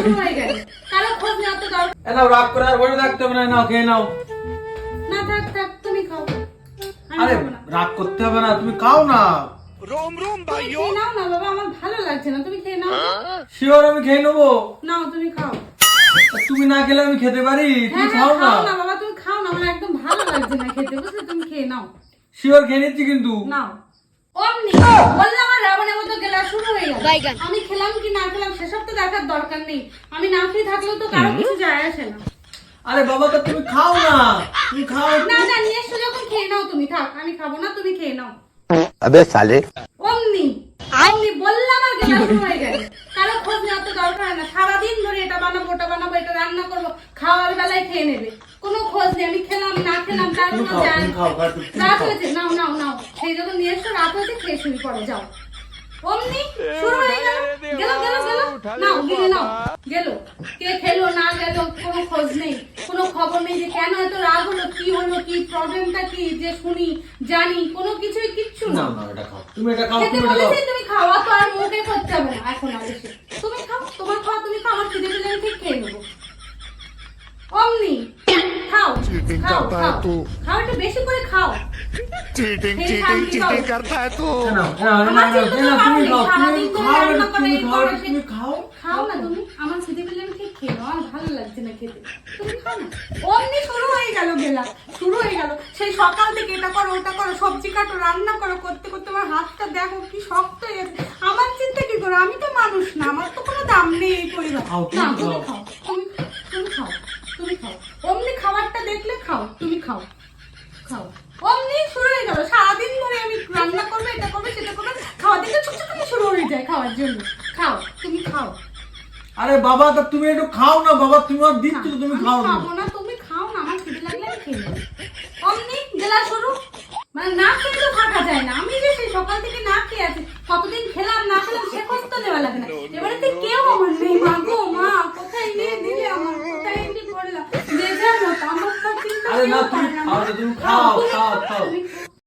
শুরু হয়ে গেল। কারো খোঁজ নেওয়া তো দরকার। নাও, রাগ করে আর বসে থাকতে হবে না, নাও খেয়ে নাও। না থাক থাক, তুমি খাও। আমি আরে খাবো না। রাগ করতে হবে না, তুমি খাও না। তুমি খেয়ে নাও না বাবা, আমার ভালো লাগছে না, তুমি খেয়ে নাও। শিওর আমি খেয়ে নেবো। নাও তুমি খাও। তুমি না খেলে আমি খেতে পারি, তুমি হ্যাঁ খাও হ্যাঁ, না। খাও না বাবা, তুমি খাও না, আমার একদম ভালো লাগছে না খেতে, বুঝলে? তুমি খেয়ে নাও। শিওর খেয়ে নিচ্ছি কিন্তু। নাও। অমনি বললাম আর রাবণের মতো গেলা শুরু হয়ে গেল। আমি খেলাম কি না খেলাম সেসব তো দেখার দরকার নেই। আমি না খেয়ে থাকলেও তো কারো কিছু যায় আসে না। আরে বাবা তো তুমি খাও না, তুমি খাও। না না, নিয়ে এসো যখন খেয়ে নাও তুমি। থাক, আমি খাবো না, তুমি খেয়ে নাও। अबे साले অমনি অমনি বললাম আর গেলা শুরু হয়ে গেল। কারো খোঁজ নেওয়া তো দরকার না। সারাদিন ধরে এটা বানাবো ওটা বানাবো, এটা রান্না করবো, খাওয়ার বেলায় খেয়ে নেবে। কোনো খোঁজ নেই, আমি খেলাম না খেলাম তার তুমি কোনো খাও, যায় তুমি না। খাও, তুমি রাত খাও। হয়েছে, নাও নাও নাও। সেই যখন নিয়ে এসো, রাত হয়েছে, খেয়ে শুরু করো, যাও। অমনি শুরু হয়ে গেল। গেল গেল গেল, নাও গিয়ে নাও। গেল, কে খেলো না গেল কোনো খোঁজ নেই, কোনো খবর নেই যে কেন এত রাগ হলো, কি হলো, কি প্রবলেমটা কি, যে শুনি জানি কোনো কিছুই কিচ্ছু না না। না, এটা খাও, তুমি এটা খাও, খেতে তুমি এটা খাও। বলেছি, তুমি খাওয়া তো আর মুখে করতে হবে না এখন আর এসে। তুমি খাও, তোমার খাওয়া তুমি খাও, আমার খিদে পেলে আমি ঠিক খেয়ে নেবো। অমনি খাও খাও খাও খাও, একটু বেশি করে খাও। चीटिंग খেয়ে चीटिंग শান্তি পাও। चीटिंग करता है तू না, না, না, না, আমার না, চিন্তা না, তো তুমি পারো খাও, নেই, তুমি সারাদিন ধরে খাও, রান্না করে তুমি এই খাও, করে তুমি খাও। খাও না তুমি। আমার খিদে পেলে আমি ঠিক খেয়ে নাও, আমার ভালো লাগছে না খেতে, তুমি খাও না। অমনি শুরু হয়ে গেল গেলা, শুরু হয়ে গেল। সেই সকাল থেকে এটা করো ওটা করো, সবজি কাটো রান্না করো, করতে করতে আমার হাতটা দেখো কি শক্ত হয়ে গেছে। আমার চিন্তা কি করো, আমি তো মানুষ না, আমার তো কোনো দাম নেই এই পরিবার। খাও, তুমি না তুমি খাও। খাও, তুমি খাও, তুমি খাও। অমনি খাবারটা দেখলে খাও, তুমি খাও খাও। অমনি শুরু হয়ে গেল। সারাদিন ধরে আমি রান্না করবো, এটা করবো সেটা করবো, খাওয়া দেখলে ছোট ছোট শুরু হয়ে যায় খাওয়ার জন্য। খাও, তুমি খাও। আরে বাবা তো তুমি একটু খাও না বাবা, তোমার দিচ্ছ তো, তুমি আমি খাও না। খাবো না, তুমি খাও না, আমার খিদে লাগলে আমি খেয়ে নেবো। অমনি গেলা শুরু। মানে না খেয়ে তো থাকা যায় না। আমি যে সেই সকাল থেকে না খেয়ে আছি, কতদিন খেলাম না খেলাম সে খোঁজ তো নেওয়া লাগে না। এবারে তো কেউ আমার নেই। মা গো মা, কোথায় নিয়ে দিলে আমার, কোথায় এনে পড়লাম, যে যার মতো আমার তো চিন্তা আরে না, কেউ তুমি করে না। খাও না, তুমি খাও, তুমি খাও, খাও, খাও। তুমি খাও।